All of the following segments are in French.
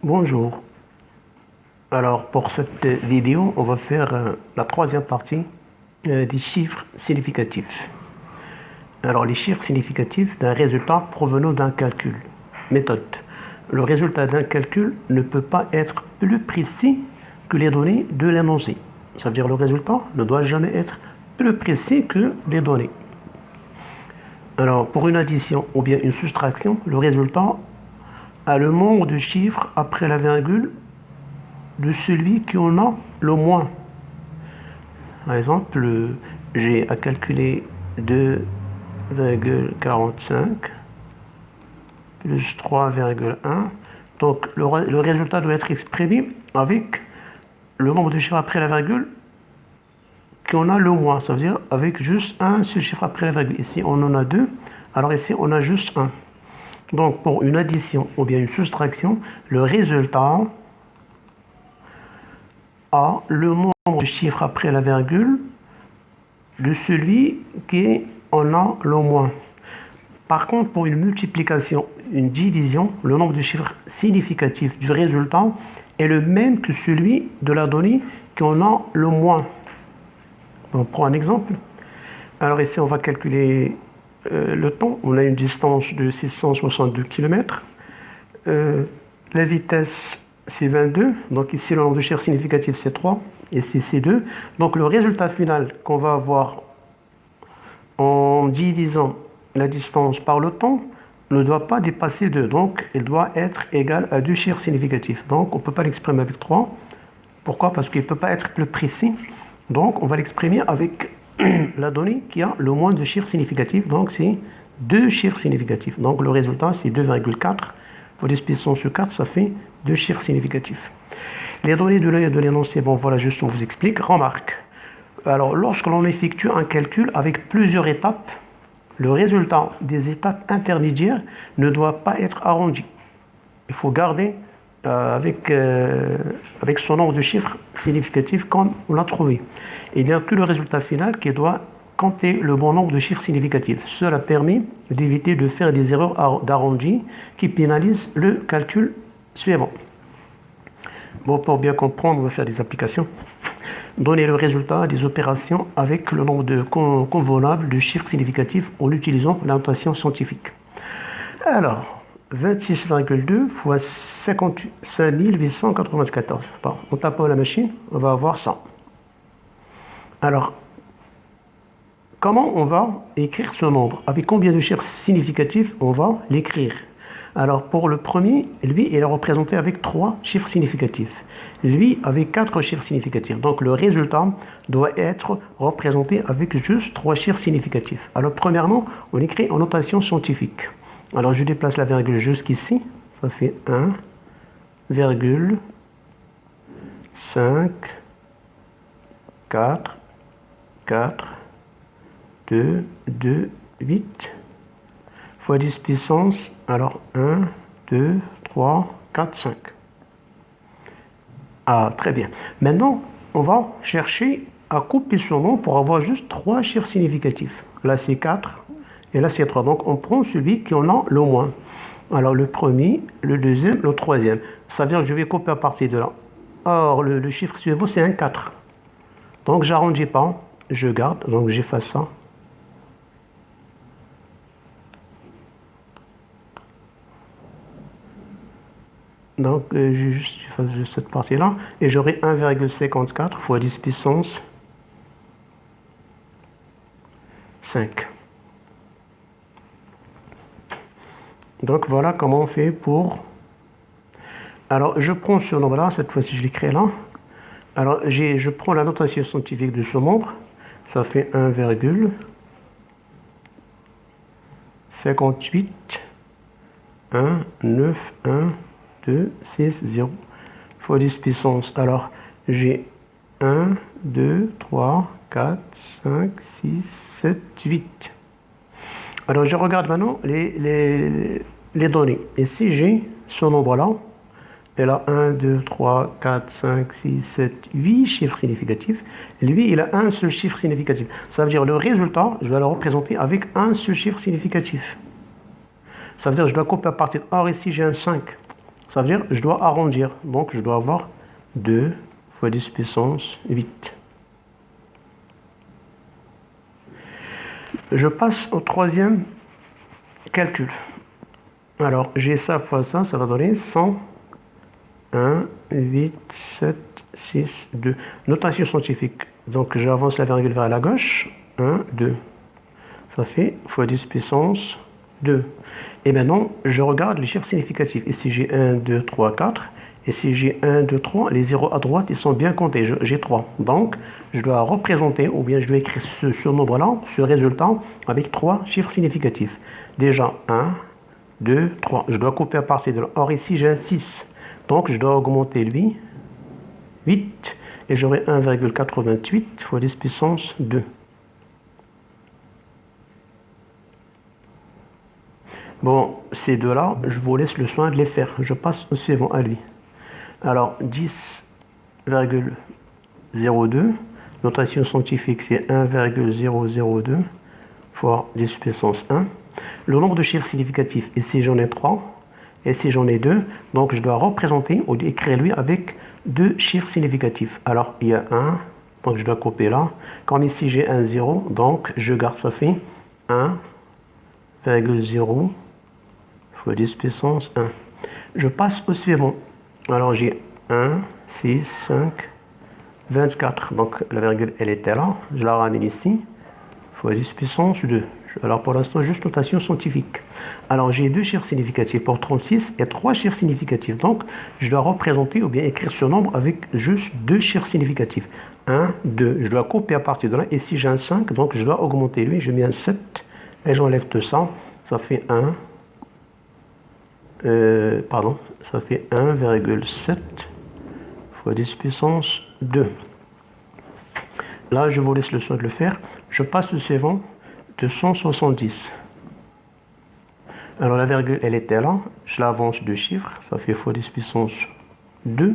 Bonjour. Alors pour cette vidéo, on va faire la troisième partie des chiffres significatifs. Alors les chiffres significatifs d'un résultat provenant d'un calcul. Méthode. Le résultat d'un calcul ne peut pas être plus précis que les données de l'énoncé. Ça veut dire le résultat ne doit jamais être plus précis que les données. Alors pour une addition ou bien une soustraction, le résultat a le nombre de chiffres après la virgule de celui qui en a le moins. Par exemple, j'ai à calculer 2,45 plus 3,1. Donc le résultat doit être exprimé avec le nombre de chiffres après la virgule qui en a le moins. Ça veut dire avec juste un seul chiffre après la virgule. Ici, on en a deux. Alors ici, on a juste un. Donc pour une addition ou bien une soustraction, le résultat a le nombre de chiffres après la virgule de celui qui en a le moins. Par contre, pour une multiplication, une division, le nombre de chiffres significatifs du résultat est le même que celui de la donnée qui en a le moins. On prend un exemple. Alors ici, on va calculer le temps. On a une distance de 662 km. La vitesse, c'est 22. Donc ici, le nombre de chiffres significatifs, c'est 3. Ici, c'est 2. Donc le résultat final qu'on va avoir en divisant la distance par le temps ne doit pas dépasser 2. Donc il doit être égal à 2 chiffres significatifs. Donc on ne peut pas l'exprimer avec 3. Pourquoi? Parce qu'il ne peut pas être plus précis. Donc on va l'exprimer avec la donnée qui a le moins de chiffres significatifs. Donc c'est 2 chiffres significatifs. Donc le résultat, c'est 2,4. Pour des puissance sur 4, ça fait 2 chiffres significatifs. Les données de l'œil et de l'énoncé, bon voilà, juste on vous explique. Remarque. Alors lorsque l'on effectue un calcul avec plusieurs étapes, le résultat des étapes intermédiaires ne doit pas être arrondi. Il faut garder avec son nombre de chiffres significatifs comme on l'a trouvé. Il n'y a que le résultat final qui doit compter le bon nombre de chiffres significatifs. Cela permet d'éviter de faire des erreurs d'arrondi qui pénalisent le calcul suivant. Bon, pour bien comprendre, on va faire des applications. Donner le résultat des opérations avec le nombre de convenable de chiffres significatifs en utilisant la notation scientifique. Alors, 26,2 fois 55 894. Bon, en tapant la machine, on va avoir ça. Alors, comment on va écrire ce nombre? Avec combien de chiffres significatifs on va l'écrire? Alors, pour le premier, lui, il est représenté avec 3 chiffres significatifs. Lui, avec 4 chiffres significatifs. Donc, le résultat doit être représenté avec juste 3 chiffres significatifs. Alors, premièrement, on écrit en notation scientifique. Alors, je déplace la virgule jusqu'ici. Ça fait 1,5, 4, 4, 2, 2, 8, fois 10 puissance, alors 1, 2, 3, 4, 5. Ah, très bien. Maintenant, on va chercher à couper ce nom pour avoir juste 3 chiffres significatifs. Là, c'est 4 et là, c'est 3. Donc, on prend celui qui en a le moins. Alors, le premier, le deuxième, le troisième. Ça veut dire que je vais couper à partir de là. Or, le chiffre suivant, c'est un 4. Donc, j'arrondis pas, je garde. Donc, j'efface ça. Donc, je fasse cette partie-là. Et j'aurai 1,54 fois 10 puissance 5. Donc, voilà comment on fait pour... Alors, je prends ce nombre-là. Cette fois-ci, je l'écris là. Alors, je prends la notation scientifique de ce nombre. Ça fait 1,58 1, 9, 1, 2, 6, 0 fois 10 puissance. Alors, j'ai 1, 2, 3, 4, 5, 6, 7, 8. Alors, je regarde maintenant les données. Ici, j'ai ce nombre-là. Il a 1, 2, 3, 4, 5, 6, 7, 8 chiffres significatifs. Lui, il a un seul chiffre significatif. Ça veut dire le résultat, je vais le représenter avec un seul chiffre significatif. Ça veut dire que je dois couper à partir de... Or, ici, j'ai un 5. Ça veut dire que je dois arrondir. Donc, je dois avoir 2 fois 10 puissance 8. Je passe au troisième calcul. Alors, j'ai ça fois ça, ça va donner 100, 1, 8, 7, 6, 2. Notation scientifique. Donc, j'avance la virgule vers la gauche. 1, 2. Ça fait fois 10 puissance 2. Et maintenant, je regarde les chiffres significatifs. Ici, j'ai 1, 2, 3, 4. Et si j'ai 1, 2, 3, les zéros à droite, ils sont bien comptés. J'ai 3. Donc, je dois représenter, ou bien je dois écrire ce nombre-là, ce résultat, avec 3 chiffres significatifs. Déjà, 1, 2, 3. Je dois couper à partir de là. Or, ici, j'ai un 6. Donc, je dois augmenter lui, 8. Et j'aurai 1,88 fois 10 puissance 2. Bon, ces deux-là, je vous laisse le soin de les faire. Je passe au suivant à lui. Alors, 10,02. Notation scientifique, c'est 1,002 fois 10 puissance 1. Le nombre de chiffres significatifs, ici j'en ai 3, ici j'en ai 2. Donc, je dois représenter ou écrire lui avec 2 chiffres significatifs. Alors, il y a 1, donc je dois couper là. Comme ici j'ai un 0, donc je garde, ça fait 1,0 fois 10 puissance 1. Je passe au suivant. Alors j'ai 1, 6, 5, 24. Donc la virgule, elle était là. Je la ramène ici. Fois 10 puissance 2. Alors pour l'instant, juste notation scientifique. Alors j'ai 2 chiffres significatifs pour 36 et 3 chiffres significatifs. Donc je dois représenter ou bien écrire ce nombre avec juste 2 chiffres significatifs. 1, 2. Je dois couper à partir de là. Ici j'ai un 5, donc je dois augmenter lui. Je mets un 7 et j'enlève tout ça. Ça fait 1. Ça fait 1,7 fois 10 puissance 2. Là, je vous laisse le soin de le faire. Je passe au suivant de 170. Alors, la virgule, elle était là. Je l'avance 2 chiffres. Ça fait fois 10 puissance 2.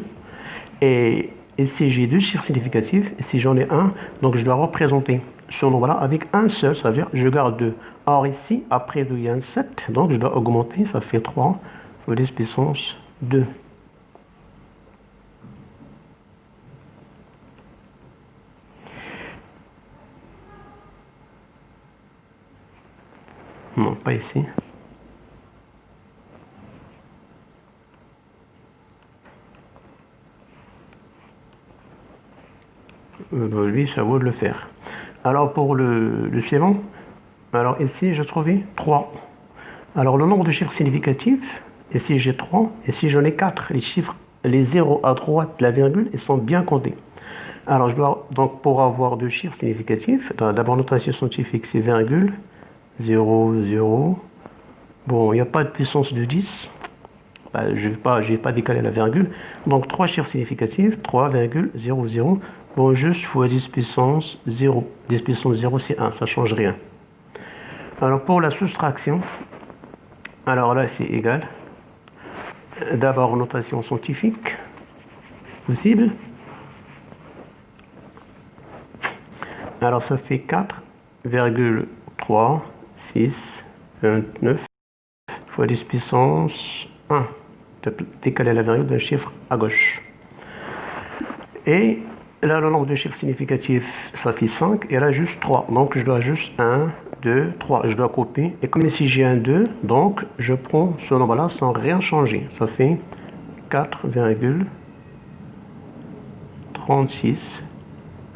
Et ici, j'ai 2 chiffres significatifs. Ici, j'en ai un. Donc, je dois représenter ce nombre-là avec un seul. Ça veut dire je garde 2. Or, ici, après 2, il y a un 7. Donc, je dois augmenter. Ça fait 3 fois 10 puissance 2. Non, pas ici. Lui, ça vaut de le faire. Alors, pour le suivant, alors ici, j'ai trouvé 3. Alors, le nombre de chiffres significatifs, ici j'ai 3, ici j'en ai 4. Les chiffres, les zéros à droite de la virgule, ils sont bien comptés. Alors, je dois, donc, pour avoir 2 chiffres significatifs, d'abord, notation scientifique, c'est virgule, 0, 0. Bon, il n'y a pas de puissance de 10. Ben, je vais pas décaler la virgule. Donc, 3 chiffres significatifs, 3,00. Bon, juste fois 10 puissance 0. 10 puissance 0, c'est 1, ça ne change rien. Alors, pour la soustraction, alors là, c'est égal. D'abord, notation scientifique, possible. Alors, ça fait 4,3,6,29 fois 10 puissance 1. Décaler la virgule d'un chiffre à gauche. Et là, le nombre de chiffres significatifs, ça fait 5. Et là, juste 3. Donc, je dois juste 1, 2, 3. Je dois couper. Et comme ici, j'ai un 2, donc je prends ce nombre-là sans rien changer. Ça fait 4,36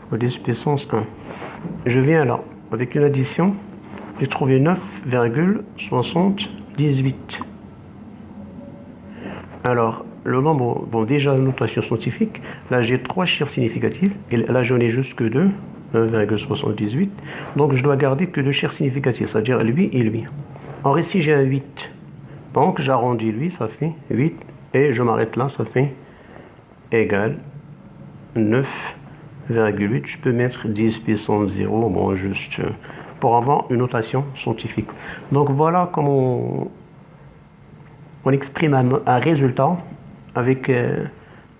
fois 10 puissance 1. Je viens là, avec une addition, j'ai trouvé 9,78. Alors, le nombre, bon, déjà, notation scientifique, là, j'ai 3 chiffres significatifs, et là, j'en ai juste que 2, 1,78. Donc, je dois garder que 2 chiffres significatifs, c'est-à-dire lui et lui. Or, ici, j'ai un 8. Donc, j'arrondis lui, ça fait 8, et je m'arrête là, ça fait égal 9,8. Je peux mettre 10 puissance 0, bon, juste pour avoir une notation scientifique. Donc, voilà comment on exprime un résultat avec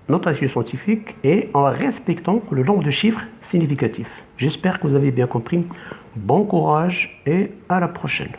notation scientifique et en respectant le nombre de chiffres significatifs. J'espère que vous avez bien compris. Bon courage et à la prochaine.